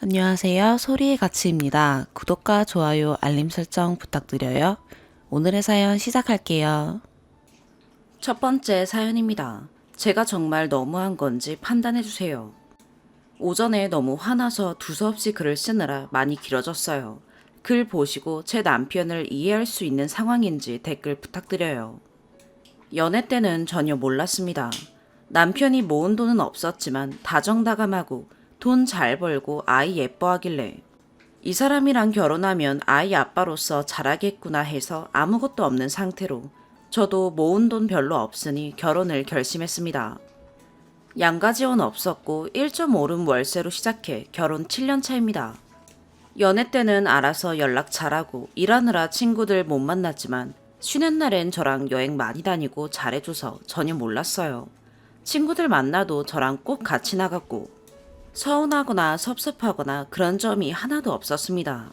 안녕하세요. 소리의 가치입니다. 구독과 좋아요, 알림 설정 부탁드려요. 오늘의 사연 시작할게요. 첫 번째 사연입니다. 제가 정말 너무한 건지 판단해주세요. 오전에 너무 화나서 두서없이 글을 쓰느라 많이 길어졌어요. 글 보시고 제 남편을 이해할 수 있는 상황인지 댓글 부탁드려요. 연애 때는 전혀 몰랐습니다. 남편이 모은 돈은 없었지만 다정다감하고 돈 잘 벌고 아이 예뻐하길래 이 사람이랑 결혼하면 아이 아빠로서 잘하겠구나 해서 아무것도 없는 상태로 저도 모은 돈 별로 없으니 결혼을 결심했습니다. 양가 지원 없었고 1.5룸 월세로 시작해 결혼 7년 차입니다. 연애 때는 알아서 연락 잘하고 일하느라 친구들 못 만났지만 쉬는 날엔 저랑 여행 많이 다니고 잘해줘서 전혀 몰랐어요. 친구들 만나도 저랑 꼭 같이 나갔고 서운하거나 섭섭하거나 그런 점이 하나도 없었습니다.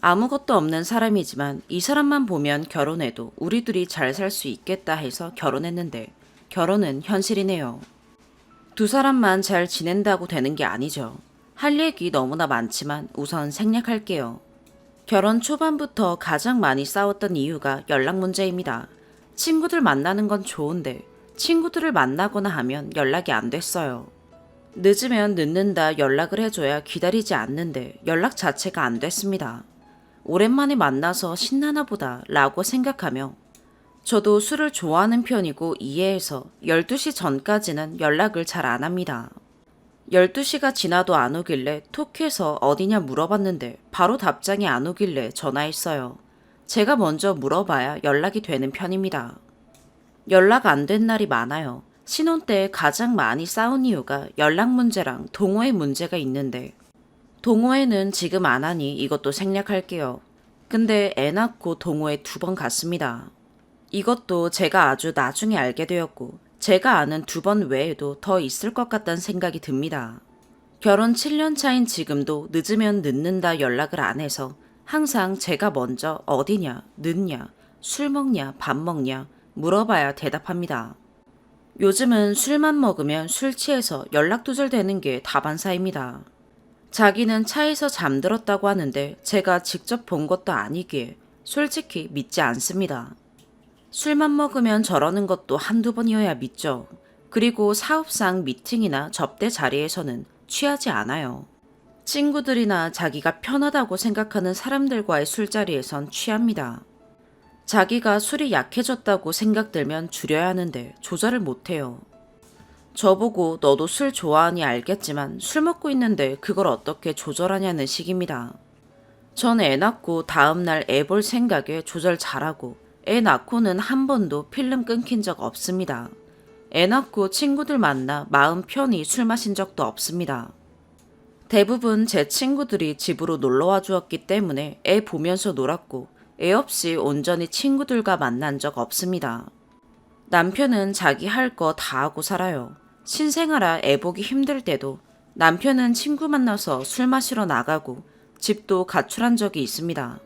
아무것도 없는 사람이지만 이 사람만 보면 결혼해도 우리 둘이 잘 살 수 있겠다 해서 결혼했는데 결혼은 현실이네요. 두 사람만 잘 지낸다고 되는 게 아니죠. 할 얘기 너무나 많지만 우선 생략할게요. 결혼 초반부터 가장 많이 싸웠던 이유가 연락 문제입니다. 친구들 만나는 건 좋은데 친구들을 만나거나 하면 연락이 안 됐어요. 늦으면 늦는다 연락을 해줘야 기다리지 않는데 연락 자체가 안 됐습니다. 오랜만에 만나서 신나나 보다 라고 생각하며 저도 술을 좋아하는 편이고 이해해서 12시 전까지는 연락을 잘 안 합니다. 12시가 지나도 안 오길래 톡해서 어디냐 물어봤는데 바로 답장이 안 오길래 전화했어요. 제가 먼저 물어봐야 연락이 되는 편입니다. 연락 안 된 날이 많아요. 신혼 때 가장 많이 싸운 이유가 연락 문제랑 동호회 문제가 있는데 동호회는 지금 안 하니 이것도 생략할게요. 근데 애 낳고 동호회 2번 갔습니다. 이것도 제가 아주 나중에 알게 되었고 제가 아는 2번 외에도 더 있을 것 같다는 생각이 듭니다. 결혼 7년 차인 지금도 늦으면 늦는다 연락을 안 해서 항상 제가 먼저 어디냐, 늦냐, 술 먹냐, 밥 먹냐 물어봐야 대답합니다. 요즘은 술만 먹으면 술 취해서 연락 두절되는 게 다반사입니다. 자기는 차에서 잠들었다고 하는데 제가 직접 본 것도 아니기에 솔직히 믿지 않습니다. 술만 먹으면 저러는 것도 한두 번이어야 믿죠. 그리고 사업상 미팅이나 접대 자리에서는 취하지 않아요. 친구들이나 자기가 편하다고 생각하는 사람들과의 술자리에선 취합니다. 자기가 술이 약해졌다고 생각들면 줄여야 하는데 조절을 못해요. 저보고 너도 술 좋아하니 알겠지만 술 먹고 있는데 그걸 어떻게 조절하냐는 식입니다. 전 애 낳고 다음날 애 볼 생각에 조절 잘하고 애 낳고는 한 번도 필름 끊긴 적 없습니다. 애 낳고 친구들 만나 마음 편히 술 마신 적도 없습니다. 대부분 제 친구들이 집으로 놀러와 주었기 때문에 애 보면서 놀았고 애 없이 온전히 친구들과 만난 적 없습니다. 남편은 자기 할 거 다 하고 살아요. 신생아라 애 보기 힘들 때도 남편은 친구 만나서 술 마시러 나가고 집도 가출한 적이 있습니다.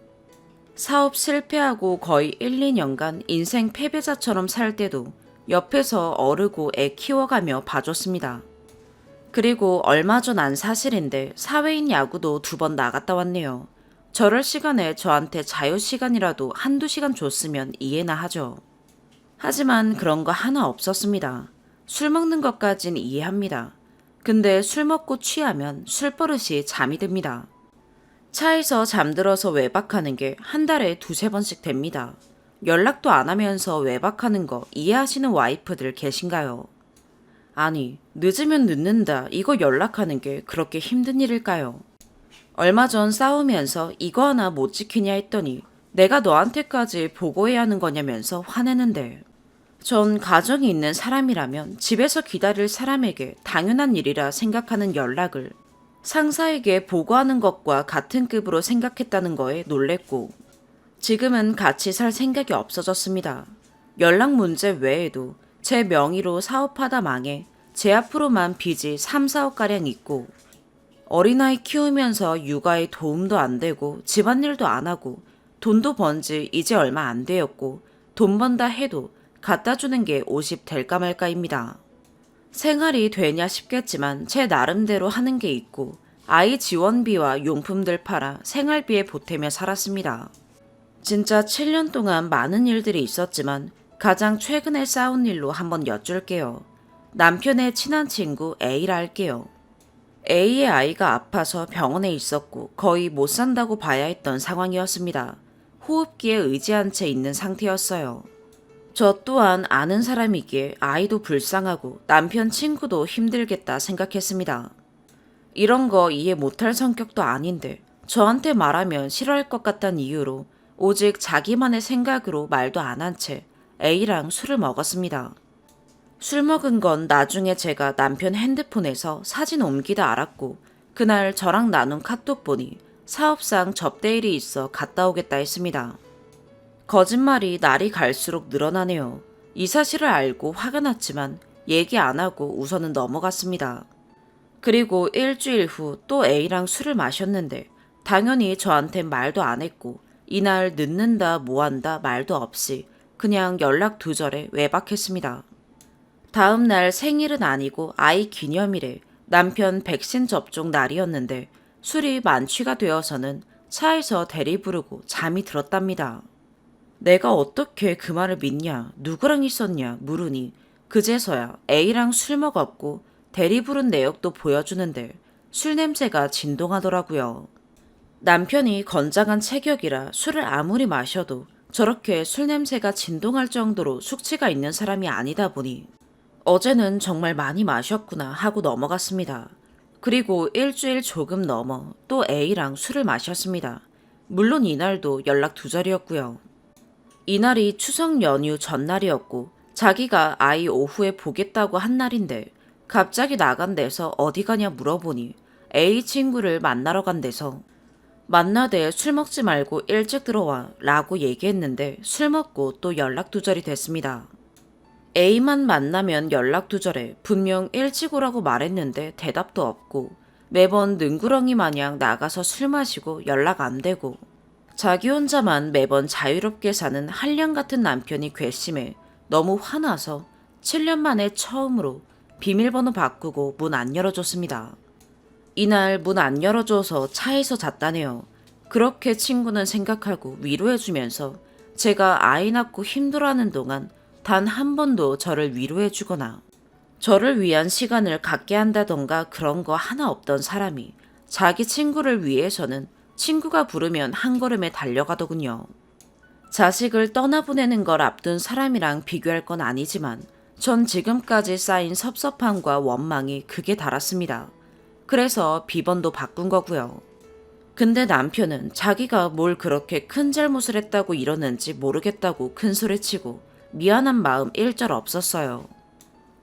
사업 실패하고 거의 1, 2년간 인생 패배자처럼 살 때도 옆에서 어르고 애 키워가며 봐줬습니다. 그리고 얼마 전 안 사실인데 사회인 야구도 2번 나갔다 왔네요. 저럴 시간에 저한테 자유시간이라도 한두 시간 줬으면 이해나 하죠. 하지만 그런 거 하나 없었습니다. 술 먹는 것까진 이해합니다. 근데 술 먹고 취하면 술버릇이 잠이 듭니다. 차에서 잠들어서 외박하는 게 한 달에 2~3번씩 됩니다. 연락도 안 하면서 외박하는 거 이해하시는 와이프들 계신가요? 아니, 늦으면 늦는다 이거 연락하는 게 그렇게 힘든 일일까요? 얼마 전 싸우면서 이거 하나 못 지키냐 했더니 내가 너한테까지 보고해야 하는 거냐면서 화내는데 전 가정이 있는 사람이라면 집에서 기다릴 사람에게 당연한 일이라 생각하는 연락을 상사에게 보고하는 것과 같은 급으로 생각했다는 거에 놀랬고 지금은 같이 살 생각이 없어졌습니다. 연락 문제 외에도 제 명의로 사업하다 망해 제 앞으로만 빚이 3, 4억가량 있고 어린아이 키우면서 육아에 도움도 안 되고 집안일도 안 하고 돈도 번 지 이제 얼마 안 되었고 돈 번다 해도 갖다 주는 게 50 될까 말까입니다. 생활이 되냐 싶겠지만 제 나름대로 하는 게 있고 아이 지원비와 용품들 팔아 생활비에 보태며 살았습니다. 진짜 7년 동안 많은 일들이 있었지만 가장 최근에 싸운 일로 한번 여쭐게요. 남편의 친한 친구 A라 할게요. A의 아이가 아파서 병원에 있었고 거의 못 산다고 봐야 했던 상황이었습니다. 호흡기에 의지한 채 있는 상태였어요. 저 또한 아는 사람이기에 아이도 불쌍하고 남편 친구도 힘들겠다 생각했습니다. 이런 거 이해 못할 성격도 아닌데 저한테 말하면 싫어할 것 같다는 이유로 오직 자기만의 생각으로 말도 안 한 채 A랑 술을 먹었습니다. 술 먹은 건 나중에 제가 남편 핸드폰에서 사진 옮기다 알았고 그날 저랑 나눈 카톡 보니 사업상 접대일이 있어 갔다 오겠다 했습니다. 거짓말이 날이 갈수록 늘어나네요. 이 사실을 알고 화가 났지만 얘기 안 하고 우선은 넘어갔습니다. 그리고 일주일 후 또 A랑 술을 마셨는데 당연히 저한텐 말도 안 했고 이날 늦는다 뭐한다 말도 없이 그냥 연락 두절에 외박했습니다. 다음 날 생일은 아니고 아이 기념일에 남편 백신 접종 날이었는데 술이 만취가 되어서는 차에서 대리 부르고 잠이 들었답니다. 내가 어떻게 그 말을 믿냐, 누구랑 있었냐 물으니 그제서야 A랑 술 먹었고 대리 부른 내역도 보여주는데 술 냄새가 진동하더라고요. 남편이 건장한 체격이라 술을 아무리 마셔도 저렇게 술 냄새가 진동할 정도로 숙취가 있는 사람이 아니다 보니 어제는 정말 많이 마셨구나 하고 넘어갔습니다. 그리고 일주일 조금 넘어 또 A랑 술을 마셨습니다. 물론 이날도 연락 두절이었고요. 이날이 추석 연휴 전날이었고 자기가 아이 오후에 보겠다고 한 날인데 갑자기 나간 데서 어디 가냐 물어보니 A 친구를 만나러 간 데서 만나되 술 먹지 말고 일찍 들어와 라고 얘기했는데 술 먹고 또 연락 두절이 됐습니다. A만 만나면 연락 두절에 분명 일찍 오라고 말했는데 대답도 없고 매번 능구렁이 마냥 나가서 술 마시고 연락 안 되고 자기 혼자만 매번 자유롭게 사는 한량 같은 남편이 괘씸해 너무 화나서 7년 만에 처음으로 비밀번호 바꾸고 문 안 열어줬습니다. 이날 문 안 열어줘서 차에서 잤다네요. 그렇게 친구는 생각하고 위로해주면서 제가 아이 낳고 힘들어하는 동안 단 한 번도 저를 위로해주거나 저를 위한 시간을 갖게 한다던가 그런 거 하나 없던 사람이 자기 친구를 위해서는 친구가 부르면 한 걸음에 달려가더군요. 자식을 떠나보내는 걸 앞둔 사람이랑 비교할 건 아니지만 전 지금까지 쌓인 섭섭함과 원망이 극에 달았습니다. 그래서 비번도 바꾼 거고요. 근데 남편은 자기가 뭘 그렇게 큰 잘못을 했다고 이러는지 모르겠다고 큰소리치고 미안한 마음 일절 없었어요.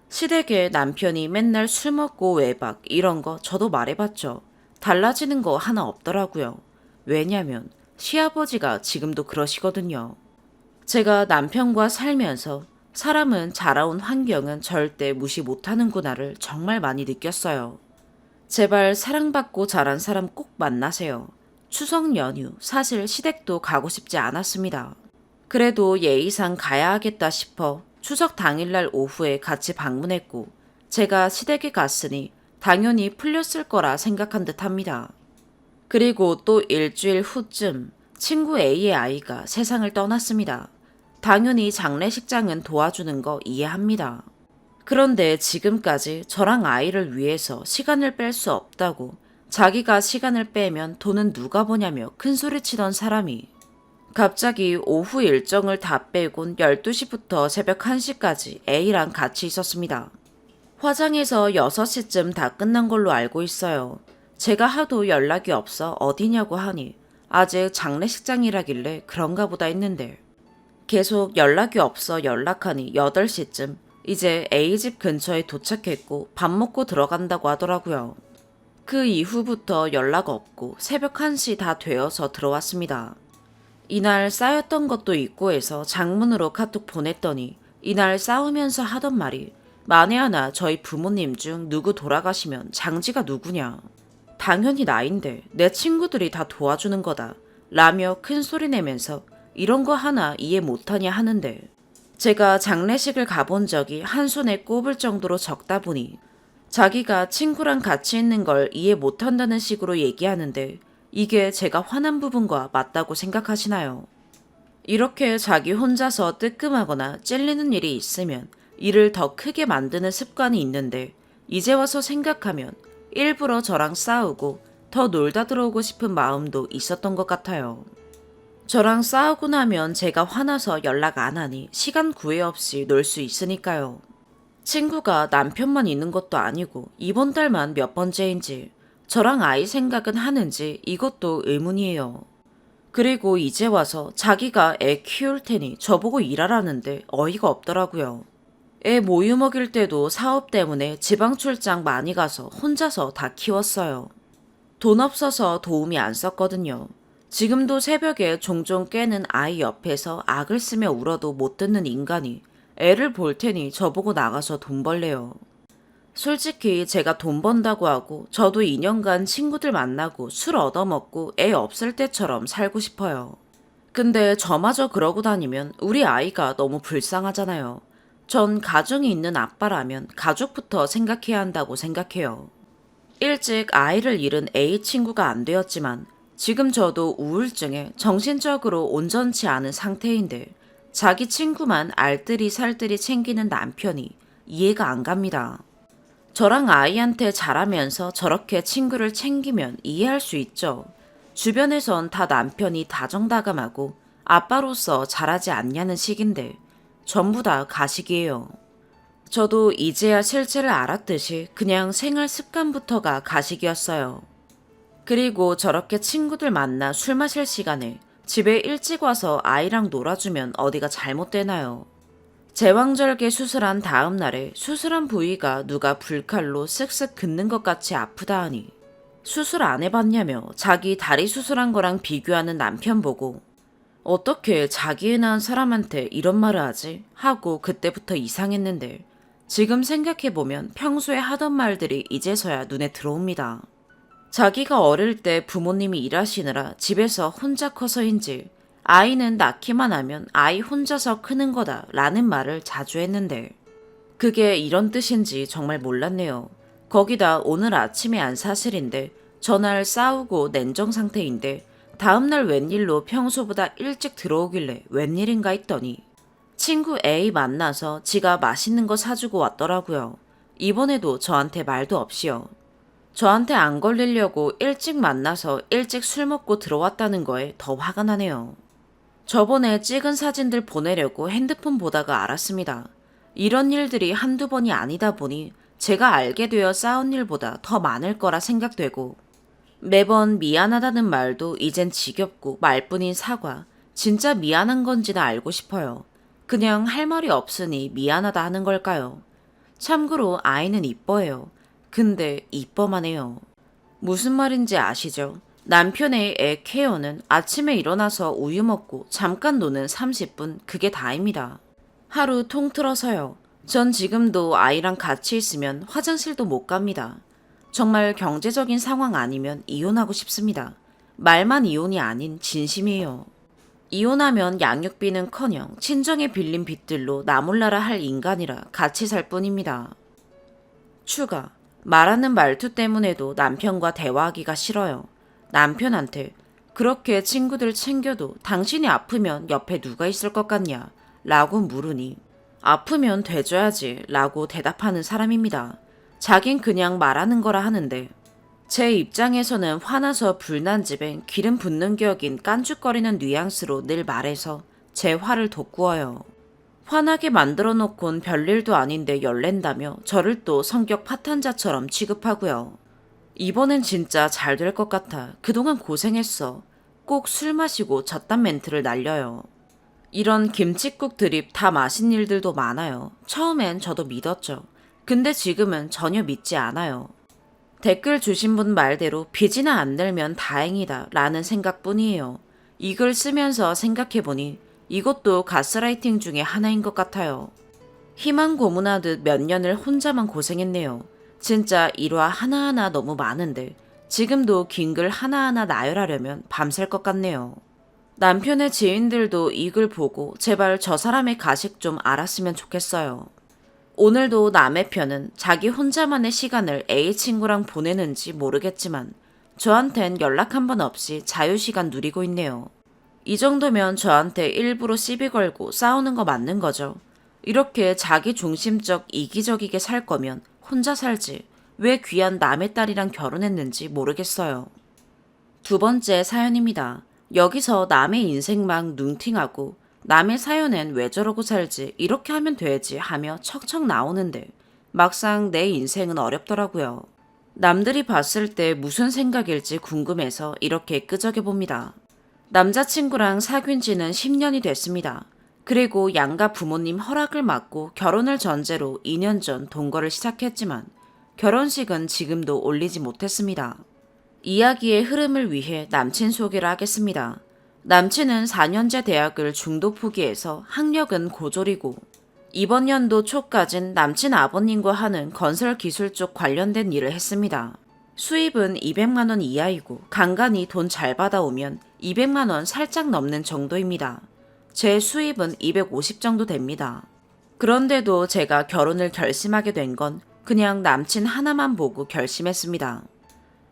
시댁에 남편이 맨날 술 먹고 외박 이런 거 저도 말해봤죠. 달라지는 거 하나 없더라고요. 왜냐면 시아버지가 지금도 그러시거든요. 제가 남편과 살면서 사람은 자라온 환경은 절대 무시 못하는구나를 정말 많이 느꼈어요. 제발 사랑받고 자란 사람 꼭 만나세요. 추석 연휴 사실 시댁도 가고 싶지 않았습니다. 그래도 예의상 가야 하겠다 싶어 추석 당일날 오후에 같이 방문했고 제가 시댁에 갔으니 당연히 풀렸을 거라 생각한 듯 합니다. 그리고 또 일주일 후쯤 친구 A의 아이가 세상을 떠났습니다. 당연히 장례식장은 도와주는 거 이해합니다. 그런데 지금까지 저랑 아이를 위해서 시간을 뺄 수 없다고 자기가 시간을 빼면 돈은 누가 버냐며 큰소리치던 사람이 갑자기 오후 일정을 다 빼곤 12시부터 새벽 1시까지 A랑 같이 있었습니다. 화장해서 6시쯤 다 끝난 걸로 알고 있어요. 제가 하도 연락이 없어 어디냐고 하니 아직 장례식장이라길래 그런가 보다 했는데 계속 연락이 없어 연락하니 8시쯤 이제 A집 근처에 도착했고 밥 먹고 들어간다고 하더라고요. 그 이후부터 연락 없고 새벽 1시 다 되어서 들어왔습니다. 이날 쌓였던 것도 있고 해서 장문으로 카톡 보냈더니 이날 싸우면서 하던 말이 만에 하나 저희 부모님 중 누구 돌아가시면 장지가 누구냐. 당연히 나인데 내 친구들이 다 도와주는 거다. 라며 큰 소리 내면서 이런 거 하나 이해 못하냐 하는데 제가 장례식을 가본 적이 한 손에 꼽을 정도로 적다 보니 자기가 친구랑 같이 있는 걸 이해 못한다는 식으로 얘기하는데 이게 제가 화난 부분과 맞다고 생각하시나요? 이렇게 자기 혼자서 뜨끔하거나 찔리는 일이 있으면 일을 더 크게 만드는 습관이 있는데 이제 와서 생각하면 일부러 저랑 싸우고 더 놀다 들어오고 싶은 마음도 있었던 것 같아요. 저랑 싸우고 나면 제가 화나서 연락 안 하니 시간 구애 없이 놀 수 있으니까요. 친구가 남편만 있는 것도 아니고 이번 달만 몇 번째인지 저랑 아이 생각은 하는지 이것도 의문이에요. 그리고 이제 와서 자기가 애 키울 테니 저보고 일하라는데 어이가 없더라고요. 애 모유 먹일 때도 사업 때문에 지방 출장 많이 가서 혼자서 다 키웠어요. 돈 없어서 도움이 안 썼거든요. 지금도 새벽에 종종 깨는 아이 옆에서 악을 쓰며 울어도 못 듣는 인간이 애를 볼 테니 저보고 나가서 돈 벌래요. 솔직히 제가 돈 번다고 하고 저도 2년간 친구들 만나고 술 얻어먹고 애 없을 때처럼 살고 싶어요. 근데 저마저 그러고 다니면 우리 아이가 너무 불쌍하잖아요. 전 가정이 있는 아빠라면 가족부터 생각해야 한다고 생각해요. 일찍 아이를 잃은 A 친구가 안 되었지만 지금 저도 우울증에 정신적으로 온전치 않은 상태인데 자기 친구만 알뜰히 살뜰히 챙기는 남편이 이해가 안 갑니다. 저랑 아이한테 잘하면서 저렇게 친구를 챙기면 이해할 수 있죠. 주변에선 다 남편이 다정다감하고 아빠로서 잘하지 않냐는 식인데 전부 다 가식이에요. 저도 이제야 실체를 알았듯이 그냥 생활 습관부터가 가식이었어요. 그리고 저렇게 친구들 만나 술 마실 시간에 집에 일찍 와서 아이랑 놀아주면 어디가 잘못되나요? 제왕절개 수술한 다음 날에 수술한 부위가 누가 불칼로 쓱쓱 긋는 것 같이 아프다 하니 수술 안 해봤냐며 자기 다리 수술한 거랑 비교하는 남편 보고 어떻게 자기 애 낳은 사람한테 이런 말을 하지? 하고 그때부터 이상했는데 지금 생각해보면 평소에 하던 말들이 이제서야 눈에 들어옵니다. 자기가 어릴 때 부모님이 일하시느라 집에서 혼자 커서인지 아이는 낳기만 하면 아이 혼자서 크는 거다 라는 말을 자주 했는데 그게 이런 뜻인지 정말 몰랐네요. 거기다 오늘 아침에 안 사실인데 전날 싸우고 냉정 상태인데 다음날 웬일로 평소보다 일찍 들어오길래 웬일인가 했더니 친구 A 만나서 지가 맛있는 거 사주고 왔더라고요. 이번에도 저한테 말도 없이요. 저한테 안 걸리려고 일찍 만나서 일찍 술 먹고 들어왔다는 거에 더 화가 나네요. 저번에 찍은 사진들 보내려고 핸드폰 보다가 알았습니다. 이런 일들이 한두 번이 아니다 보니 제가 알게 되어 싸운 일보다 더 많을 거라 생각되고 매번 미안하다는 말도 이젠 지겹고 말뿐인 사과, 진짜 미안한 건지나 알고 싶어요. 그냥 할 말이 없으니 미안하다 하는 걸까요? 참고로 아이는 이뻐해요. 근데 이뻐만 해요. 무슨 말인지 아시죠? 남편의 애 케어는 아침에 일어나서 우유 먹고 잠깐 노는 30분 그게 다입니다. 하루 통틀어서요. 전 지금도 아이랑 같이 있으면 화장실도 못 갑니다. 정말 경제적인 상황 아니면 이혼하고 싶습니다. 말만 이혼이 아닌 진심이에요. 이혼하면 양육비는커녕 친정에 빌린 빚들로 나몰라라 할 인간이라 같이 살 뿐입니다. 추가. 말하는 말투 때문에도 남편과 대화하기가 싫어요. 남편한테 그렇게 친구들 챙겨도 당신이 아프면 옆에 누가 있을 것 같냐? 라고 물으니 아프면 돼줘야지 라고 대답하는 사람입니다. 자긴 그냥 말하는 거라 하는데 제 입장에서는 화나서 불난 집엔 기름 붓는 격인 깐죽거리는 뉘앙스로 늘 말해서 제 화를 돋구어요. 화나게 만들어 놓곤 별일도 아닌데 열낸다며 저를 또 성격 파탄자처럼 취급하고요. 이번엔 진짜 잘 될 것 같아. 그동안 고생했어. 꼭 술 마시고 저딴 멘트를 날려요. 이런 김칫국 드립 다 마신 일들도 많아요. 처음엔 저도 믿었죠. 근데 지금은 전혀 믿지 않아요. 댓글 주신 분 말대로 빚이나 안 내면 다행이다 라는 생각뿐이에요. 이 글 쓰면서 생각해보니 이것도 가스라이팅 중에 하나인 것 같아요. 희망 고문하듯 몇 년을 혼자만 고생했네요. 진짜 일화 하나하나 너무 많은데 지금도 긴 글 하나하나 나열하려면 밤샐 것 같네요. 남편의 지인들도 이 글 보고 제발 저 사람의 가식 좀 알았으면 좋겠어요. 오늘도 남의 편은 자기 혼자만의 시간을 A친구랑 보내는지 모르겠지만 저한텐 연락 한 번 없이 자유시간 누리고 있네요. 이 정도면 저한테 일부러 시비 걸고 싸우는 거 맞는 거죠. 이렇게 자기 중심적 이기적이게 살 거면 혼자 살지 왜 귀한 남의 딸이랑 결혼했는지 모르겠어요. 두 번째 사연입니다. 여기서 남의 인생 막 눈팅하고 남의 사연엔 왜 저러고 살지 이렇게 하면 되지 하며 척척 나오는데 막상 내 인생은 어렵더라고요. 남들이 봤을 때 무슨 생각일지 궁금해서 이렇게 끄적여 봅니다. 남자친구랑 사귄 지는 10년이 됐습니다. 그리고 양가 부모님 허락을 받고 결혼을 전제로 2년 전 동거를 시작했지만 결혼식은 지금도 올리지 못했습니다. 이야기의 흐름을 위해 남친 소개를 하겠습니다. 남친은 4년제 대학을 중도 포기해서 학력은 고졸이고 이번 연도 초까진 남친 아버님과 하는 건설 기술 쪽 관련된 일을 했습니다. 수입은 200만 원 이하이고 간간히 돈 잘 받아오면 200만 원 살짝 넘는 정도입니다. 제 수입은 250 정도 됩니다. 그런데도 제가 결혼을 결심하게 된 건 그냥 남친 하나만 보고 결심했습니다.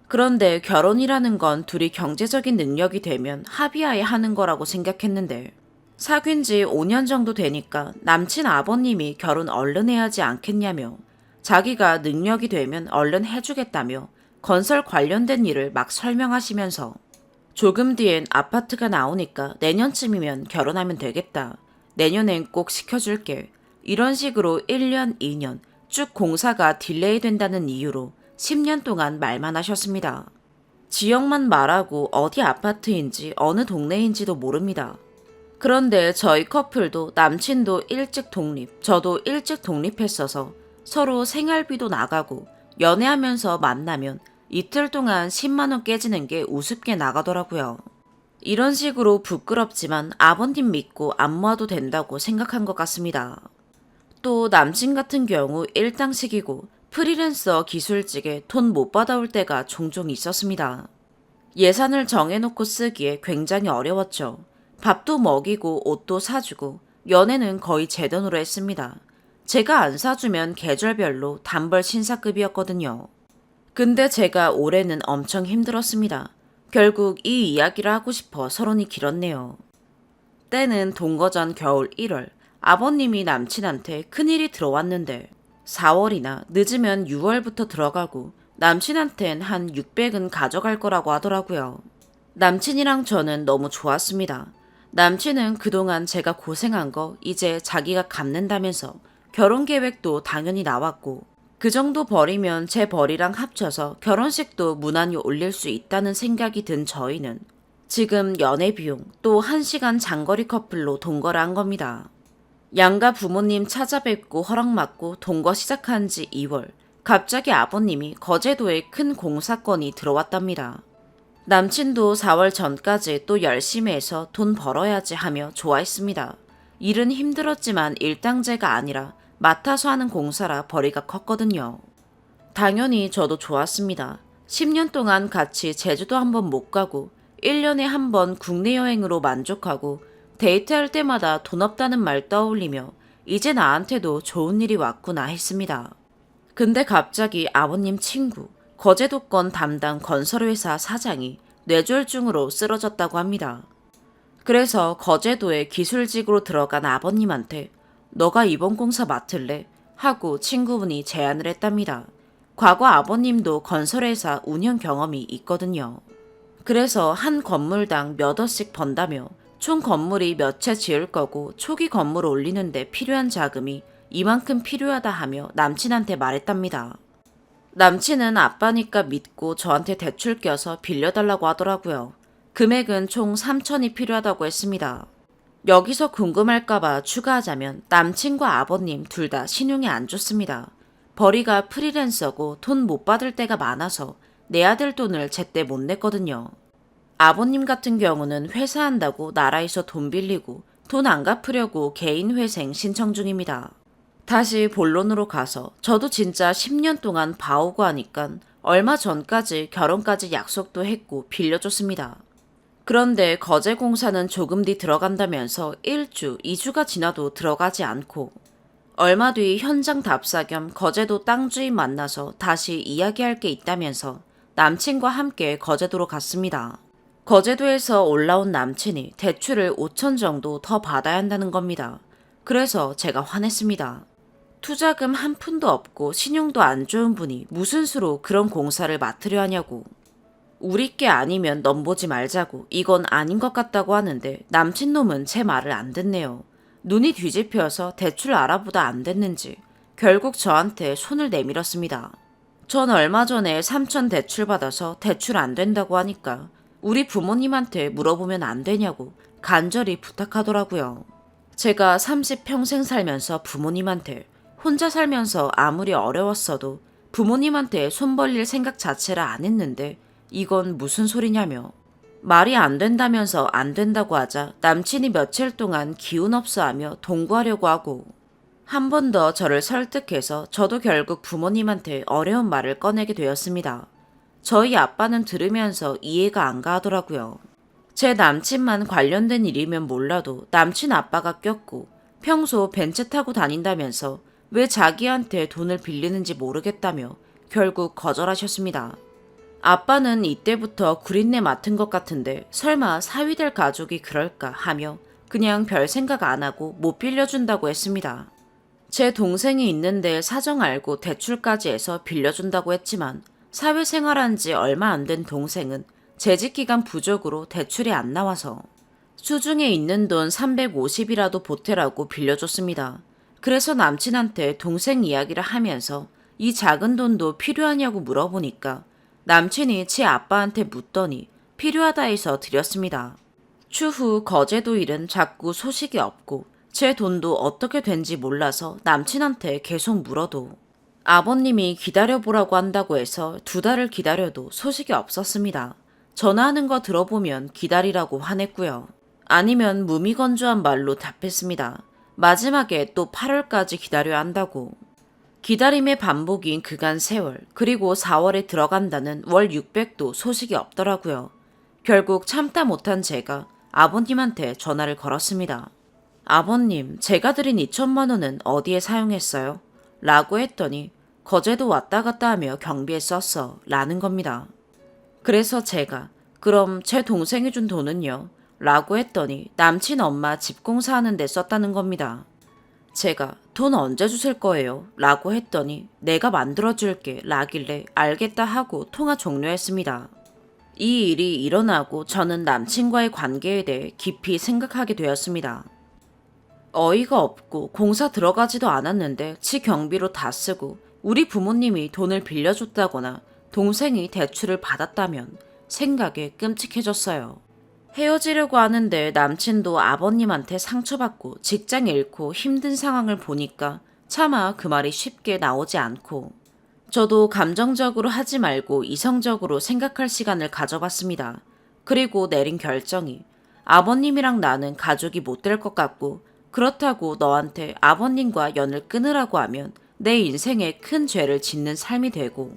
그런데 결혼이라는 건 둘이 경제적인 능력이 되면 합의하에 하는 거라고 생각했는데 사귄 지 5년 정도 되니까 남친 아버님이 결혼 얼른 해야지 않겠냐며 자기가 능력이 되면 얼른 해주겠다며 건설 관련된 일을 막 설명하시면서 조금 뒤엔 아파트가 나오니까 내년쯤이면 결혼하면 되겠다. 내년엔 꼭 시켜줄게. 이런 식으로 1년, 2년 쭉 공사가 딜레이 된다는 이유로 10년 동안 말만 하셨습니다. 지역만 말하고 어디 아파트인지 어느 동네인지도 모릅니다. 그런데 저희 커플도 남친도 일찍 독립, 저도 일찍 독립했어서 서로 생활비도 나가고 연애하면서 만나면 이틀 동안 10만 원 깨지는 게 우습게 나가더라고요. 이런 식으로 부끄럽지만 아버님 믿고 안 모아도 된다고 생각한 것 같습니다. 또 남친 같은 경우 일당식이고 프리랜서 기술직에 돈 못 받아올 때가 종종 있었습니다. 예산을 정해놓고 쓰기에 굉장히 어려웠죠. 밥도 먹이고 옷도 사주고 연애는 거의 제 돈으로 했습니다. 제가 안 사주면 계절별로 단벌 신사급이었거든요. 근데 제가 올해는 엄청 힘들었습니다. 결국 이 이야기를 하고 싶어 서론이 길었네요. 때는 동거전 겨울 1월 아버님이 남친한테 큰일이 들어왔는데 4월이나 늦으면 6월부터 들어가고 남친한텐 한 600은 가져갈 거라고 하더라고요. 남친이랑 저는 너무 좋았습니다. 남친은 그동안 제가 고생한 거 이제 자기가 갚는다면서 결혼 계획도 당연히 나왔고 그 정도 벌이면 제 벌이랑 합쳐서 결혼식도 무난히 올릴 수 있다는 생각이 든 저희는 지금 연애 비용 또 1시간 장거리 커플로 동거를 한 겁니다. 양가 부모님 찾아뵙고 허락받고 동거 시작한 지 2월 갑자기 아버님이 거제도에 큰 공사건이 들어왔답니다. 남친도 4월 전까지 또 열심히 해서 돈 벌어야지 하며 좋아했습니다. 일은 힘들었지만 일당제가 아니라 맡아서 하는 공사라 벌이가 컸거든요. 당연히 저도 좋았습니다. 10년 동안 같이 제주도 한번 못 가고 1년에 한 번 국내 여행으로 만족하고 데이트할 때마다 돈 없다는 말 떠올리며 이제 나한테도 좋은 일이 왔구나 했습니다. 근데 갑자기 아버님 친구, 거제도권 담당 건설회사 사장이 뇌졸중으로 쓰러졌다고 합니다. 그래서 거제도에 기술직으로 들어간 아버님한테 너가 이번 공사 맡을래? 하고 친구분이 제안을 했답니다. 과거 아버님도 건설회사 운영 경험이 있거든요. 그래서 한 건물당 몇 억씩 번다며 총 건물이 몇 채 지을 거고 초기 건물 올리는데 필요한 자금이 이만큼 필요하다 하며 남친한테 말했답니다. 남친은 아빠니까 믿고 저한테 대출 껴서 빌려달라고 하더라고요. 금액은 총 3천이 필요하다고 했습니다. 여기서 궁금할까봐 추가하자면 남친과 아버님 둘 다 신용이 안 좋습니다. 벌이가 프리랜서고 돈 못 받을 때가 많아서 내야 될 돈을 제때 못 냈거든요. 아버님 같은 경우는 회사 한다고 나라에서 돈 빌리고 돈 안 갚으려고 개인 회생 신청 중입니다. 다시 본론으로 가서 저도 진짜 10년 동안 봐오고 하니까 얼마 전까지 결혼까지 약속도 했고 빌려줬습니다. 그런데 거제 공사는 조금 뒤 들어간다면서 1주, 2주가 지나도 들어가지 않고 얼마 뒤 현장 답사 겸 거제도 땅 주인 만나서 다시 이야기할 게 있다면서 남친과 함께 거제도로 갔습니다. 거제도에서 올라온 남친이 대출을 5천 정도 더 받아야 한다는 겁니다. 그래서 제가 화냈습니다. 투자금 한 푼도 없고 신용도 안 좋은 분이 무슨 수로 그런 공사를 맡으려 하냐고. 우리 게 아니면 넘보지 말자고, 이건 아닌 것 같다고 하는데 남친놈은 제 말을 안 듣네요. 눈이 뒤집혀서 대출 알아보다 안 됐는지 결국 저한테 손을 내밀었습니다. 전 얼마 전에 3천 대출 받아서 대출 안 된다고 하니까 우리 부모님한테 물어보면 안 되냐고 간절히 부탁하더라고요. 제가 30평생 살면서 부모님한테, 혼자 살면서 아무리 어려웠어도 부모님한테 손 벌릴 생각 자체를 안 했는데 이건 무슨 소리냐며. 말이 안 된다면서 안 된다고 하자 남친이 며칠 동안 기운 없어 하며 동거하려고 하고, 한 번 더 저를 설득해서 저도 결국 부모님한테 어려운 말을 꺼내게 되었습니다. 저희 아빠는 들으면서 이해가 안 가더라고요. 제 남친만 관련된 일이면 몰라도 남친 아빠가 꼈고 평소 벤츠 타고 다닌다면서 왜 자기한테 돈을 빌리는지 모르겠다며 결국 거절하셨습니다. 아빠는 이때부터 구린내 맡은 것 같은데 설마 사위될 가족이 그럴까 하며 그냥 별 생각 안 하고 못 빌려준다고 했습니다. 제 동생이 있는데 사정 알고 대출까지 해서 빌려준다고 했지만 사회생활한 지 얼마 안 된 동생은 재직기간 부족으로 대출이 안 나와서 수중에 있는 돈 350이라도 보태라고 빌려줬습니다. 그래서 남친한테 동생 이야기를 하면서 이 작은 돈도 필요하냐고 물어보니까 남친이 제 아빠한테 묻더니 필요하다 해서 드렸습니다. 추후 거제도 일은 자꾸 소식이 없고 제 돈도 어떻게 된지 몰라서 남친한테 계속 물어도 아버님이 기다려보라고 한다고 해서 2달을 기다려도 소식이 없었습니다. 전화하는 거 들어보면 기다리라고 화냈고요. 아니면 무미건조한 말로 답했습니다. 마지막에 또 8월까지 기다려야 한다고. 기다림의 반복인 그간 세월, 그리고 4월에 들어간다는 월 600도 소식이 없더라고요. 결국 참다 못한 제가 아버님한테 전화를 걸었습니다. 아버님, 제가 드린 2천만 원은 어디에 사용했어요? 라고 했더니 거제도 왔다 갔다 하며 경비에 썼어 라는 겁니다. 그래서 제가 그럼 제 동생이 준 돈은요? 라고 했더니 남친 엄마 집 공사하는 데 썼다는 겁니다. 제가 돈 언제 주실 거예요? 라고 했더니 내가 만들어줄게 라길래 알겠다 하고 통화 종료했습니다. 이 일이 일어나고 저는 남친과의 관계에 대해 깊이 생각하게 되었습니다. 어이가 없고 공사 들어가지도 않았는데 지 경비로 다 쓰고 우리 부모님이 돈을 빌려줬다거나 동생이 대출을 받았다면 생각에 끔찍해졌어요. 헤어지려고 하는데 남친도 아버님한테 상처받고 직장 잃고 힘든 상황을 보니까 차마 그 말이 쉽게 나오지 않고 저도 감정적으로 하지 말고 이성적으로 생각할 시간을 가져봤습니다. 그리고 내린 결정이 아버님이랑 나는 가족이 못 될 것 같고 그렇다고 너한테 아버님과 연을 끊으라고 하면 내 인생에 큰 죄를 짓는 삶이 되고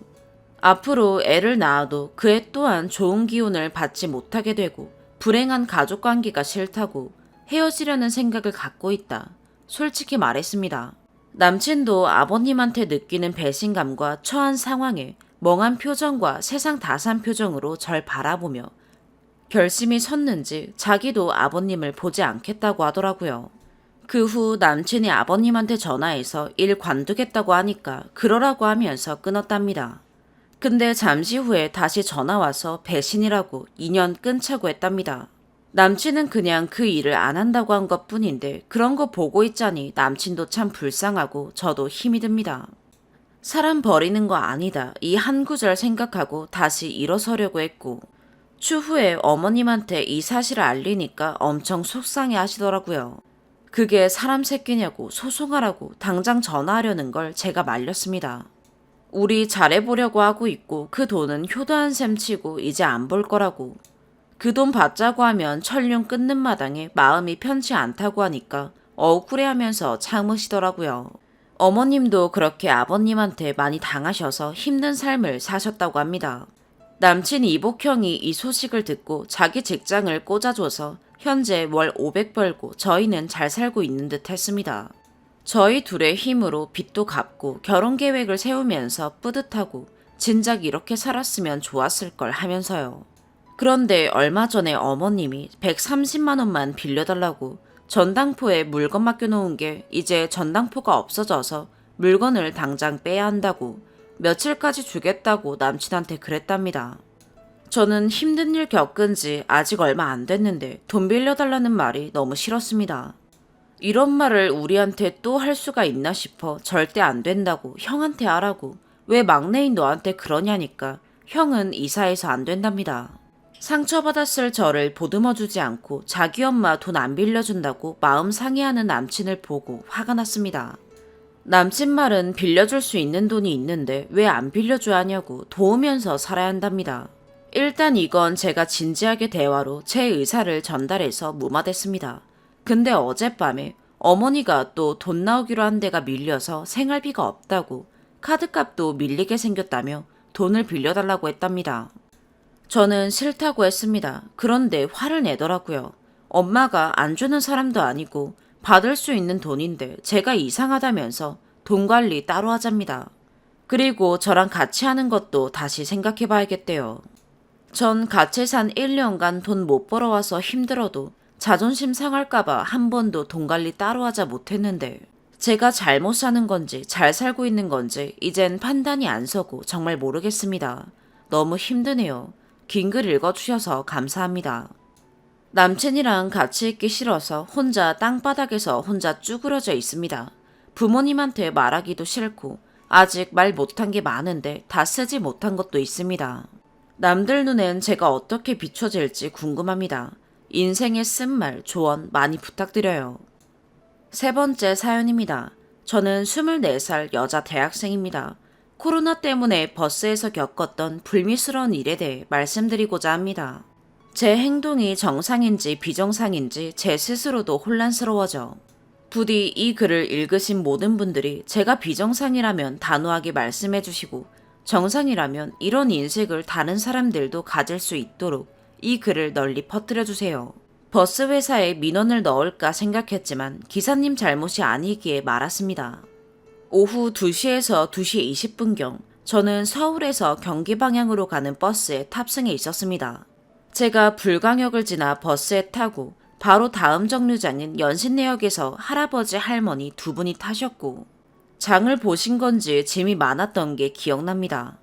앞으로 애를 낳아도 그 애 또한 좋은 기운을 받지 못하게 되고 불행한 가족관계가 싫다고 헤어지려는 생각을 갖고 있다. 솔직히 말했습니다. 남친도 아버님한테 느끼는 배신감과 처한 상황에 멍한 표정과 세상 다 산 표정으로 절 바라보며 결심이 섰는지 자기도 아버님을 보지 않겠다고 하더라고요. 그 후 남친이 아버님한테 전화해서 일 관두겠다고 하니까 그러라고 하면서 끊었답니다. 근데 잠시 후에 다시 전화와서 배신이라고 2년 끊자고 했답니다. 남친은 그냥 그 일을 안 한다고 한 것 뿐인데 그런 거 보고 있자니 남친도 참 불쌍하고 저도 힘이 듭니다. 사람 버리는 거 아니다 이 한 구절 생각하고 다시 일어서려고 했고 추후에 어머님한테 이 사실을 알리니까 엄청 속상해 하시더라고요. 그게 사람 새끼냐고 소송하라고 당장 전화하려는 걸 제가 말렸습니다. 우리 잘해보려고 하고 있고 그 돈은 효도한 셈 치고 이제 안 볼 거라고. 그 돈 받자고 하면 철륜 끊는 마당에 마음이 편치 않다고 하니까 억울해하면서 참으시더라고요. 어머님도 그렇게 아버님한테 많이 당하셔서 힘든 삶을 사셨다고 합니다. 남친 이복형이 이 소식을 듣고 자기 직장을 꽂아줘서 현재 월 500 벌고 저희는 잘 살고 있는 듯 했습니다. 저희 둘의 힘으로 빚도 갚고 결혼 계획을 세우면서 뿌듯하고 진작 이렇게 살았으면 좋았을 걸 하면서요. 그런데 얼마 전에 어머님이 130만 원만 빌려달라고 전당포에 물건 맡겨놓은 게 이제 전당포가 없어져서 물건을 당장 빼야 한다고 며칠까지 주겠다고 남친한테 그랬답니다. 저는 힘든 일 겪은 지 아직 얼마 안 됐는데 돈 빌려달라는 말이 너무 싫었습니다. 이런 말을 우리한테 또 할 수가 있나 싶어 절대 안 된다고 형한테 하라고 왜 막내인 너한테 그러냐니까 형은 이사해서 안 된답니다. 상처받았을 저를 보듬어주지 않고 자기 엄마 돈 안 빌려준다고 마음 상해하는 남친을 보고 화가 났습니다. 남친 말은 빌려줄 수 있는 돈이 있는데 왜 안 빌려줘야 하냐고 도우면서 살아야 한답니다. 일단 이건 제가 진지하게 대화로 제 의사를 전달해서 무마됐습니다. 근데 어젯밤에 어머니가 또 돈 나오기로 한 데가 밀려서 생활비가 없다고 카드값도 밀리게 생겼다며 돈을 빌려달라고 했답니다. 저는 싫다고 했습니다. 그런데 화를 내더라고요. 엄마가 안 주는 사람도 아니고 받을 수 있는 돈인데 제가 이상하다면서 돈 관리 따로 하잡니다. 그리고 저랑 같이 하는 것도 다시 생각해 봐야겠대요. 전 같이 산 1년간 돈 못 벌어와서 힘들어도 자존심 상할까봐 한 번도 돈 관리 따로 하자 못했는데 제가 잘못 사는 건지 잘 살고 있는 건지 이젠 판단이 안 서고 정말 모르겠습니다. 너무 힘드네요. 긴 글 읽어주셔서 감사합니다. 남친이랑 같이 있기 싫어서 혼자 땅바닥에서 혼자 쭈그러져 있습니다. 부모님한테 말하기도 싫고 아직 말 못한 게 많은데 다 쓰지 못한 것도 있습니다. 남들 눈엔 제가 어떻게 비춰질지 궁금합니다. 인생의 쓴말, 조언 많이 부탁드려요. 세 번째 사연입니다. 저는 24살 여자 대학생입니다. 코로나 때문에 버스에서 겪었던 불미스러운 일에 대해 말씀드리고자 합니다. 제 행동이 정상인지 비정상인지 제 스스로도 혼란스러워져. 부디 이 글을 읽으신 모든 분들이 제가 비정상이라면 단호하게 말씀해 주시고 정상이라면 이런 인식을 다른 사람들도 가질 수 있도록 이 글을 널리 퍼뜨려 주세요. 버스 회사에 민원을 넣을까 생각했지만 기사님 잘못이 아니기에 말았습니다. 오후 2시에서 2시 20분경 저는 서울에서 경기 방향으로 가는 버스에 탑승해 있었습니다. 제가 불광역을 지나 버스에 타고 바로 다음 정류장인 연신내역에서 할아버지 할머니 두 분이 타셨고 장을 보신 건지 짐이 많았던 게 기억납니다.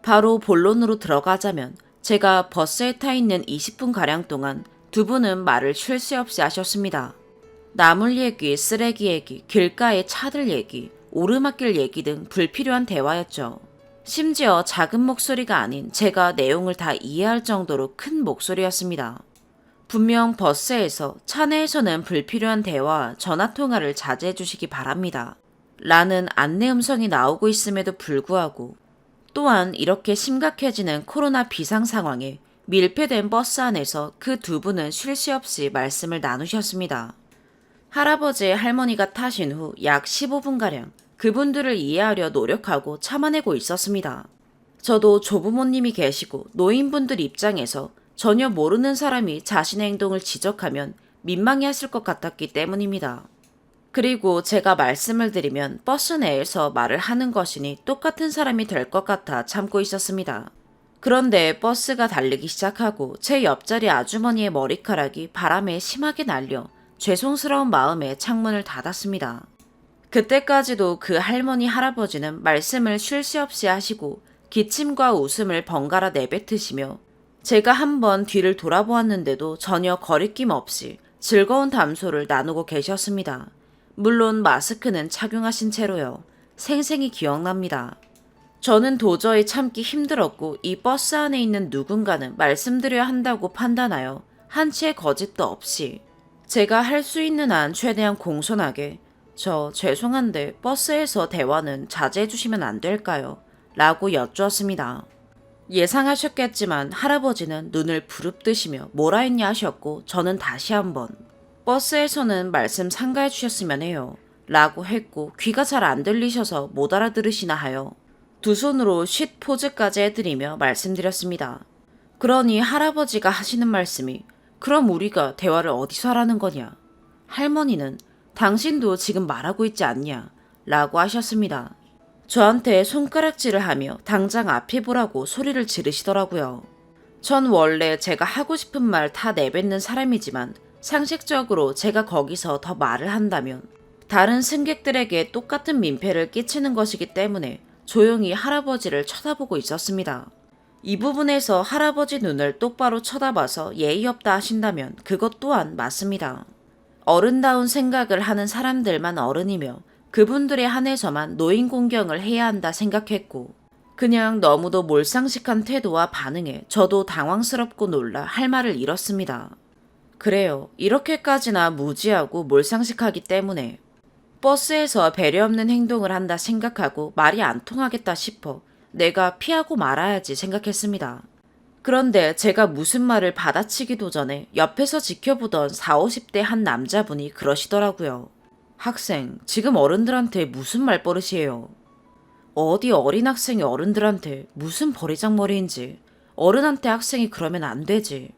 바로 본론으로 들어가자면 제가 버스에 타 있는 20분가량 동안 두 분은 말을 쉴 새 없이 하셨습니다. 나물 얘기, 쓰레기 얘기, 길가의 차들 얘기, 오르막길 얘기 등 불필요한 대화였죠. 심지어 작은 목소리가 아닌 제가 내용을 다 이해할 정도로 큰 목소리였습니다. 분명 버스에서 차 내에서는 불필요한 대화와 전화통화를 자제해 주시기 바랍니다. 라는 안내 음성이 나오고 있음에도 불구하고 또한 이렇게 심각해지는 코로나 비상 상황에 밀폐된 버스 안에서 그 두 분은 쉴 새 없이 말씀을 나누셨습니다. 할아버지 할머니가 타신 후 약 15분가량 그분들을 이해하려 노력하고 참아내고 있었습니다. 저도 조부모님이 계시고 노인분들 입장에서 전혀 모르는 사람이 자신의 행동을 지적하면 민망해하실 것 같았기 때문입니다. 그리고 제가 말씀을 드리면 버스 내에서 말을 하는 것이니 똑같은 사람이 될 것 같아 참고 있었습니다. 그런데 버스가 달리기 시작하고 제 옆자리 아주머니의 머리카락이 바람에 심하게 날려 죄송스러운 마음에 창문을 닫았습니다. 그때까지도 그 할머니 할아버지는 말씀을 쉴 새 없이 하시고 기침과 웃음을 번갈아 내뱉으시며 제가 한번 뒤를 돌아보았는데도 전혀 거리낌 없이 즐거운 담소를 나누고 계셨습니다. 물론 마스크는 착용하신 채로요. 생생히 기억납니다. 저는 도저히 참기 힘들었고 이 버스 안에 있는 누군가는 말씀드려야 한다고 판단하여 한치의 거짓도 없이 제가 할 수 있는 한 최대한 공손하게 저 죄송한데 버스에서 대화는 자제해 주시면 안 될까요? 라고 여쭈었습니다. 예상하셨겠지만 할아버지는 눈을 부릅뜨시며 뭐라 했냐 하셨고 저는 다시 한번 버스에서는 말씀 삼가해 주셨으면 해요. 라고 했고 귀가 잘 안 들리셔서 못 알아들으시나 하여 두 손으로 쉿 포즈까지 해드리며 말씀드렸습니다. 그러니 할아버지가 하시는 말씀이 그럼 우리가 대화를 어디서 하라는 거냐? 할머니는 당신도 지금 말하고 있지 않냐? 라고 하셨습니다. 저한테 손가락질을 하며 당장 앞에 보라고 소리를 지르시더라고요. 전 원래 제가 하고 싶은 말 다 내뱉는 사람이지만 상식적으로 제가 거기서 더 말을 한다면 다른 승객들에게 똑같은 민폐를 끼치는 것이기 때문에 조용히 할아버지를 쳐다보고 있었습니다. 이 부분에서 할아버지 눈을 똑바로 쳐다봐서 예의 없다 하신다면 그것 또한 맞습니다. 어른다운 생각을 하는 사람들만 어른이며 그분들에 한해서만 노인 공경을 해야 한다 생각했고 그냥 너무도 몰상식한 태도와 반응에 저도 당황스럽고 놀라 할 말을 잃었습니다. 그래요. 이렇게까지나 무지하고 몰상식하기 때문에 버스에서 배려 없는 행동을 한다 생각하고 말이 안 통하겠다 싶어 내가 피하고 말아야지 생각했습니다. 그런데 제가 무슨 말을 받아치기도 전에 옆에서 지켜보던 40, 50대 한 남자분이 그러시더라고요. 학생, 지금 어른들한테 무슨 말버릇이에요? 어디 어린 학생이 어른들한테 무슨 버리장머리인지. 어른한테 학생이 그러면 안 되지.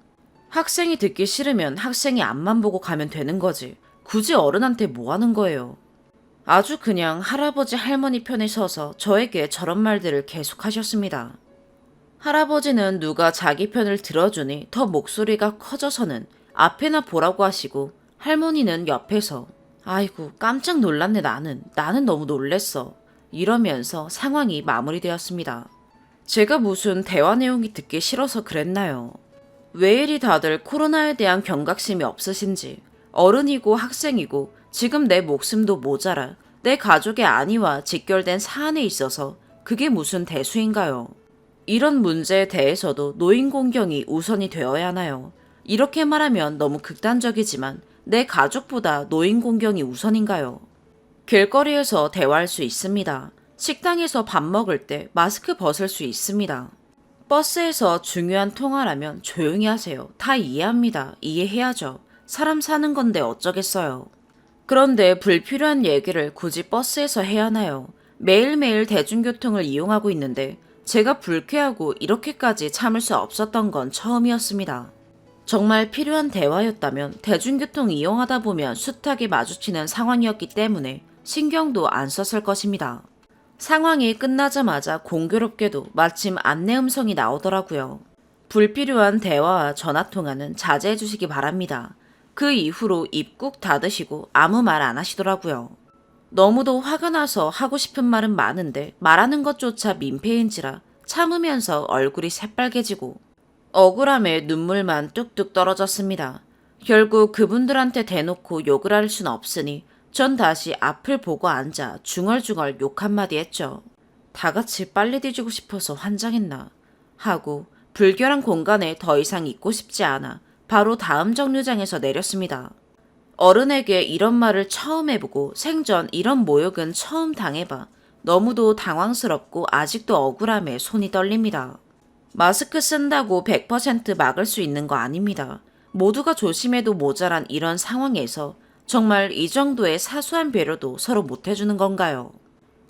학생이 듣기 싫으면 학생이 앞만 보고 가면 되는 거지. 굳이 어른한테 뭐 하는 거예요? 아주 그냥 할아버지 할머니 편에 서서 저에게 저런 말들을 계속 하셨습니다. 할아버지는 누가 자기 편을 들어주니 더 목소리가 커져서는 앞에나 보라고 하시고 할머니는 옆에서 아이고 깜짝 놀랐네 나는 너무 놀랬어 이러면서 상황이 마무리되었습니다. 제가 무슨 대화 내용이 듣기 싫어서 그랬나요? 왜 이리 다들 코로나에 대한 경각심이 없으신지. 어른이고 학생이고 지금 내 목숨도 모자라 내 가족의 안위와 직결된 사안에 있어서 그게 무슨 대수인가요? 이런 문제에 대해서도 노인 공경이 우선이 되어야 하나요? 이렇게 말하면 너무 극단적이지만 내 가족보다 노인 공경이 우선인가요? 길거리에서 대화할 수 있습니다. 식당에서 밥 먹을 때 마스크 벗을 수 있습니다. 버스에서 중요한 통화라면 조용히 하세요. 다 이해합니다. 이해해야죠. 사람 사는 건데 어쩌겠어요. 그런데 불필요한 얘기를 굳이 버스에서 해야 하나요? 매일매일 대중교통을 이용하고 있는데 제가 불쾌하고 이렇게까지 참을 수 없었던 건 처음이었습니다. 정말 필요한 대화였다면 대중교통 이용하다 보면 숱하게 마주치는 상황이었기 때문에 신경도 안 썼을 것입니다. 상황이 끝나자마자 공교롭게도 마침 안내 음성이 나오더라고요. 불필요한 대화와 전화통화는 자제해 주시기 바랍니다. 그 이후로 입 꾹 닫으시고 아무 말 안 하시더라고요. 너무도 화가 나서 하고 싶은 말은 많은데 말하는 것조차 민폐인지라 참으면서 얼굴이 새빨개지고 억울함에 눈물만 뚝뚝 떨어졌습니다. 결국 그분들한테 대놓고 욕을 할 순 없으니 전 다시 앞을 보고 앉아 중얼중얼 욕 한마디 했죠. 다 같이 빨리 뒤지고 싶어서 환장했나 하고 불결한 공간에 더 이상 있고 싶지 않아 바로 다음 정류장에서 내렸습니다. 어른에게 이런 말을 처음 해보고 생전 이런 모욕은 처음 당해봐 너무도 당황스럽고 아직도 억울함에 손이 떨립니다. 마스크 쓴다고 100% 막을 수 있는 거 아닙니다. 모두가 조심해도 모자란 이런 상황에서 정말 이 정도의 사소한 배려도 서로 못해주는 건가요?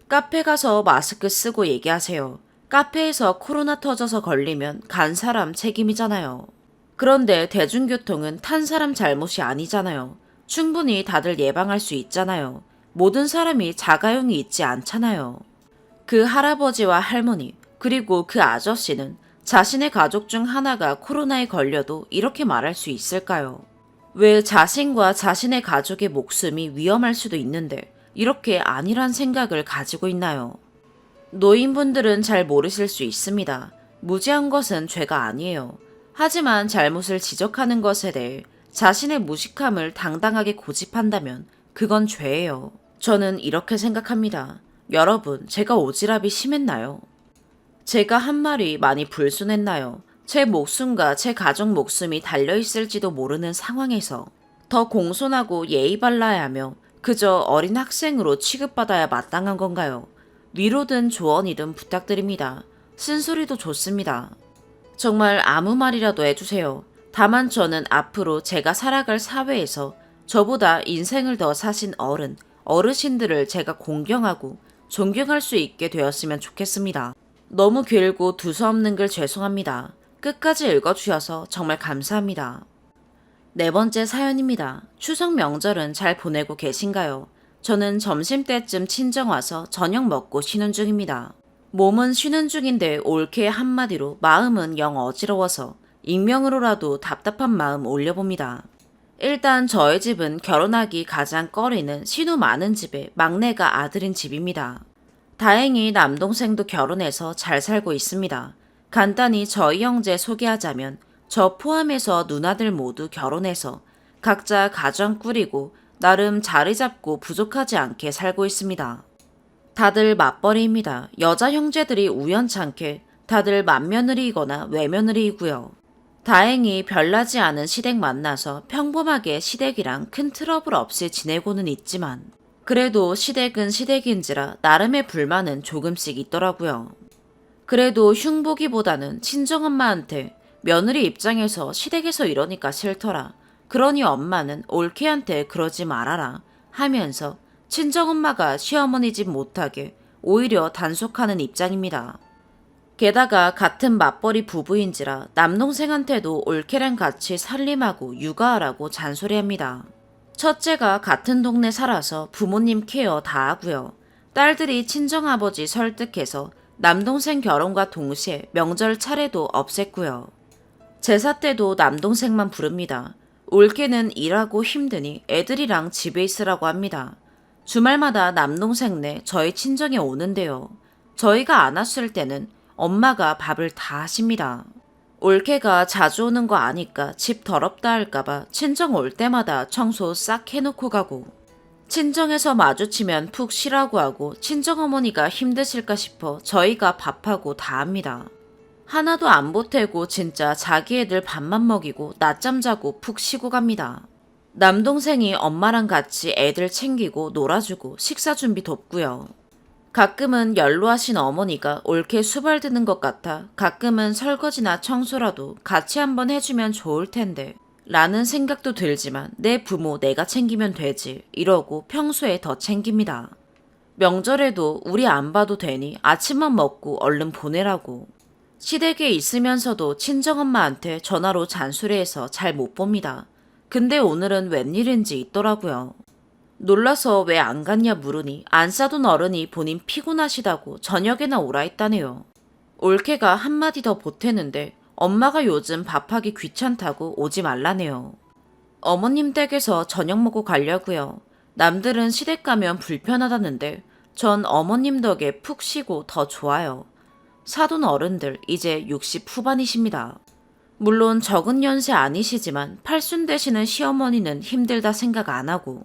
카페 가서 마스크 쓰고 얘기하세요. 카페에서 코로나 터져서 걸리면 간 사람 책임이잖아요. 그런데 대중교통은 탄 사람 잘못이 아니잖아요. 충분히 다들 예방할 수 있잖아요. 모든 사람이 자가용이 있지 않잖아요. 그 할아버지와 할머니 그리고 그 아저씨는 자신의 가족 중 하나가 코로나에 걸려도 이렇게 말할 수 있을까요? 왜 자신과 자신의 가족의 목숨이 위험할 수도 있는데 이렇게 아니란 생각을 가지고 있나요? 노인분들은 잘 모르실 수 있습니다. 무지한 것은 죄가 아니에요. 하지만 잘못을 지적하는 것에 대해 자신의 무식함을 당당하게 고집한다면 그건 죄예요. 저는 이렇게 생각합니다. 여러분, 제가 오지랖이 심했나요? 제가 한 말이 많이 불순했나요? 제 목숨과 제 가족 목숨이 달려있을지도 모르는 상황에서 더 공손하고 예의 발라야 하며 그저 어린 학생으로 취급받아야 마땅한 건가요? 위로든 조언이든 부탁드립니다. 쓴소리도 좋습니다. 정말 아무 말이라도 해주세요. 다만 저는 앞으로 제가 살아갈 사회에서 저보다 인생을 더 사신 어르신들을 제가 공경하고 존경할 수 있게 되었으면 좋겠습니다. 너무 길고 두서없는 글 죄송합니다. 끝까지 읽어주셔서 정말 감사합니다. 네 번째 사연입니다. 추석 명절은 잘 보내고 계신가요? 저는 점심때쯤 친정 와서 저녁 먹고 쉬는 중입니다. 몸은 쉬는 중인데 옳게 한마디로 마음은 영 어지러워서 익명으로라도 답답한 마음 올려봅니다. 일단 저희 집은 결혼하기 가장 꺼리는 신우 많은 집에 막내가 아들인 집입니다. 다행히 남동생도 결혼해서 잘 살고 있습니다. 간단히 저희 형제 소개하자면 저 포함해서 누나들 모두 결혼해서 각자 가정 꾸리고 나름 자리 잡고 부족하지 않게 살고 있습니다. 다들 맞벌이입니다. 여자 형제들이 우연찮게 다들 맏며느리이거나 외며느리이고요. 다행히 별나지 않은 시댁 만나서 평범하게 시댁이랑 큰 트러블 없이 지내고는 있지만 그래도 시댁은 시댁인지라 나름의 불만은 조금씩 있더라고요. 그래도 흉보기보다는 친정엄마한테 며느리 입장에서 시댁에서 이러니까 싫더라. 그러니 엄마는 올케한테 그러지 말아라 하면서 친정엄마가 시어머니 집 못하게 오히려 단속하는 입장입니다. 게다가 같은 맞벌이 부부인지라 남동생한테도 올케랑 같이 살림하고 육아하라고 잔소리합니다. 첫째가 같은 동네 살아서 부모님 케어 다 하고요. 딸들이 친정아버지 설득해서 남동생 결혼과 동시에 명절 차례도 없앴고요. 제사 때도 남동생만 부릅니다. 올케는 일하고 힘드니 애들이랑 집에 있으라고 합니다. 주말마다 남동생네 저희 친정에 오는데요. 저희가 안 왔을 때는 엄마가 밥을 다 하십니다. 올케가 자주 오는 거 아니까 집 더럽다 할까봐 친정 올 때마다 청소 싹 해놓고 가고 친정에서 마주치면 푹 쉬라고 하고 친정어머니가 힘드실까 싶어 저희가 밥하고 다 합니다. 하나도 안 보태고 진짜 자기 애들 밥만 먹이고 낮잠 자고 푹 쉬고 갑니다. 남동생이 엄마랑 같이 애들 챙기고 놀아주고 식사 준비 돕고요. 가끔은 연로하신 어머니가 옳게 수발드는 것 같아 가끔은 설거지나 청소라도 같이 한번 해주면 좋을 텐데 라는 생각도 들지만 내 부모 내가 챙기면 되지 이러고 평소에 더 챙깁니다. 명절에도 우리 안 봐도 되니 아침만 먹고 얼른 보내라고. 시댁에 있으면서도 친정엄마한테 전화로 잔소리해서 잘 못 봅니다. 근데 오늘은 웬일인지 있더라고요. 놀라서 왜 안 갔냐 물으니 안 싸둔 어른이 본인 피곤하시다고 저녁에나 오라 했다네요. 올케가 한마디 더 보태는데 엄마가 요즘 밥하기 귀찮다고 오지 말라네요. 어머님 댁에서 저녁 먹고 가려고요. 남들은 시댁 가면 불편하다는데 전 어머님 덕에 푹 쉬고 더 좋아요. 사돈 어른들 이제 60 후반이십니다. 물론 적은 연세 아니시지만 팔순 되시는 시어머니는 힘들다 생각 안 하고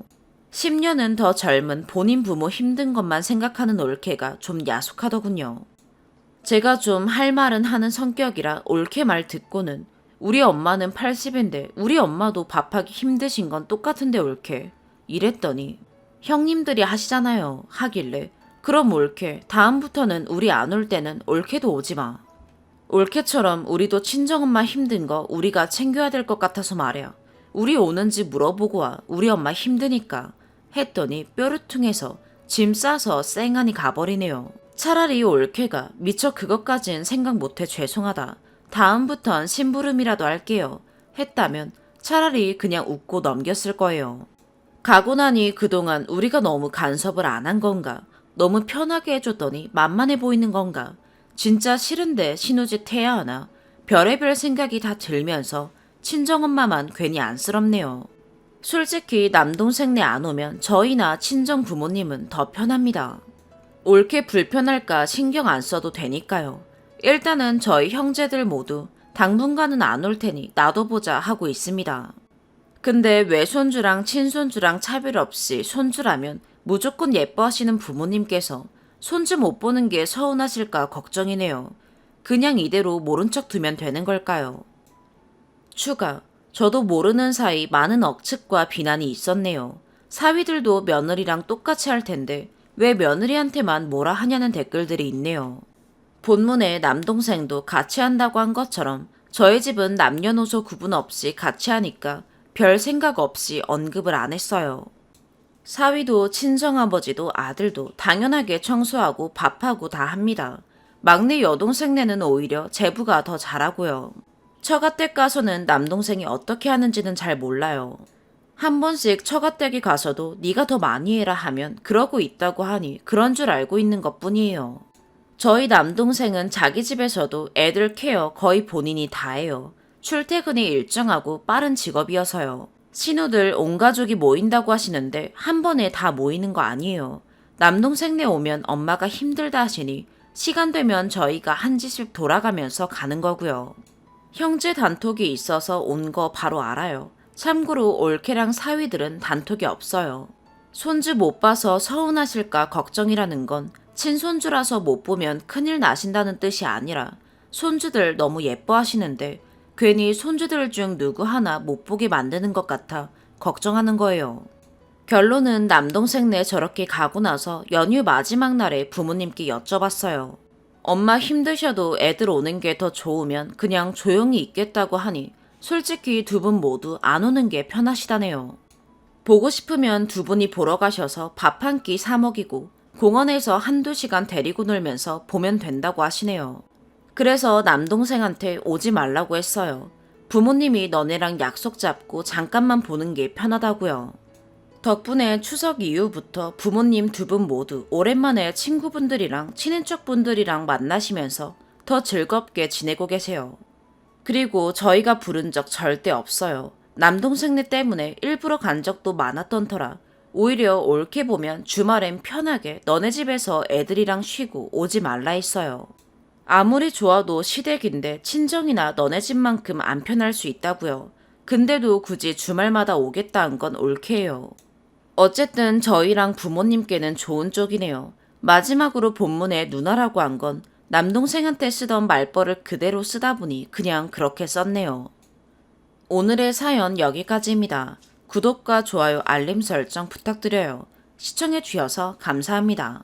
10년은 더 젊은 본인 부모 힘든 것만 생각하는 올케가 좀 야속하더군요. 제가 좀 할 말은 하는 성격이라 올케 말 듣고는 우리 엄마는 80인데 우리 엄마도 밥하기 힘드신 건 똑같은데 올케 이랬더니 형님들이 하시잖아요 하길래 그럼 올케 다음부터는 우리 안 올 때는 올케도 오지 마. 올케처럼 우리도 친정엄마 힘든 거 우리가 챙겨야 될 것 같아서 말이야. 우리 오는지 물어보고 와. 우리 엄마 힘드니까. 했더니 뾰루퉁해서 짐 싸서 쌩하니 가버리네요. 차라리 올케가 미처 그것까진 생각 못해 죄송하다. 다음부턴 심부름이라도 할게요. 했다면 차라리 그냥 웃고 넘겼을 거예요. 가고 나니 그동안 우리가 너무 간섭을 안 한 건가? 너무 편하게 해줬더니 만만해 보이는 건가? 진짜 싫은데 신우집 해야 하나? 별의별 생각이 다 들면서 친정엄마만 괜히 안쓰럽네요. 솔직히 남동생네 안 오면 저희나 친정 부모님은 더 편합니다. 옳게 불편할까 신경 안 써도 되니까요. 일단은 저희 형제들 모두 당분간은 안 올 테니 놔둬보자 하고 있습니다. 근데 외손주랑 친손주랑 차별 없이 손주라면 무조건 예뻐하시는 부모님께서 손주 못 보는 게 서운하실까 걱정이네요. 그냥 이대로 모른 척 두면 되는 걸까요? 추가. 저도 모르는 사이 많은 억측과 비난이 있었네요. 사위들도 며느리랑 똑같이 할 텐데 왜 며느리한테만 뭐라 하냐는 댓글들이 있네요. 본문에 남동생도 같이 한다고 한 것처럼 저희 집은 남녀노소 구분 없이 같이 하니까 별 생각 없이 언급을 안 했어요. 사위도 친정아버지도 아들도 당연하게 청소하고 밥하고 다 합니다. 막내 여동생네는 오히려 제부가 더 잘하고요. 처가댁 가서는 남동생이 어떻게 하는지는 잘 몰라요. 한 번씩 처가댁에 가서도 네가 더 많이 해라 하면 그러고 있다고 하니 그런 줄 알고 있는 것뿐이에요. 저희 남동생은 자기 집에서도 애들 케어 거의 본인이 다 해요. 출퇴근이 일정하고 빠른 직업이어서요. 신우들 온 가족이 모인다고 하시는데 한 번에 다 모이는 거 아니에요. 남동생네 오면 엄마가 힘들다 하시니 시간 되면 저희가 한 집씩 돌아가면서 가는 거고요. 형제 단톡이 있어서 온 거 바로 알아요. 참고로 올케랑 사위들은 단톡이 없어요. 손주 못 봐서 서운하실까 걱정이라는 건 친손주라서 못 보면 큰일 나신다는 뜻이 아니라 손주들 너무 예뻐하시는데 괜히 손주들 중 누구 하나 못 보게 만드는 것 같아 걱정하는 거예요. 결론은 남동생네 저렇게 가고 나서 연휴 마지막 날에 부모님께 여쭤봤어요. 엄마 힘드셔도 애들 오는 게 더 좋으면 그냥 조용히 있겠다고 하니 솔직히 두 분 모두 안 오는 게 편하시다네요. 보고 싶으면 두 분이 보러 가셔서 밥 한 끼 사 먹이고 공원에서 한두 시간 데리고 놀면서 보면 된다고 하시네요. 그래서 남동생한테 오지 말라고 했어요. 부모님이 너네랑 약속 잡고 잠깐만 보는 게 편하다고요. 덕분에 추석 이후부터 부모님 두 분 모두 오랜만에 친구분들이랑 친인척분들이랑 만나시면서 더 즐겁게 지내고 계세요. 그리고 저희가 부른 적 절대 없어요. 남동생네 때문에 일부러 간 적도 많았던 터라 오히려 옳게 보면 주말엔 편하게 너네 집에서 애들이랑 쉬고 오지 말라 했어요. 아무리 좋아도 시댁인데 친정이나 너네 집만큼 안 편할 수 있다고요. 근데도 굳이 주말마다 오겠다는 건 옳게요. 어쨌든 저희랑 부모님께는 좋은 쪽이네요. 마지막으로 본문에 누나라고 한 건 남동생한테 쓰던 말버릇 그대로 쓰다 보니 그냥 그렇게 썼네요. 오늘의 사연 여기까지입니다. 구독과 좋아요, 알림 설정 부탁드려요. 시청해주셔서 감사합니다.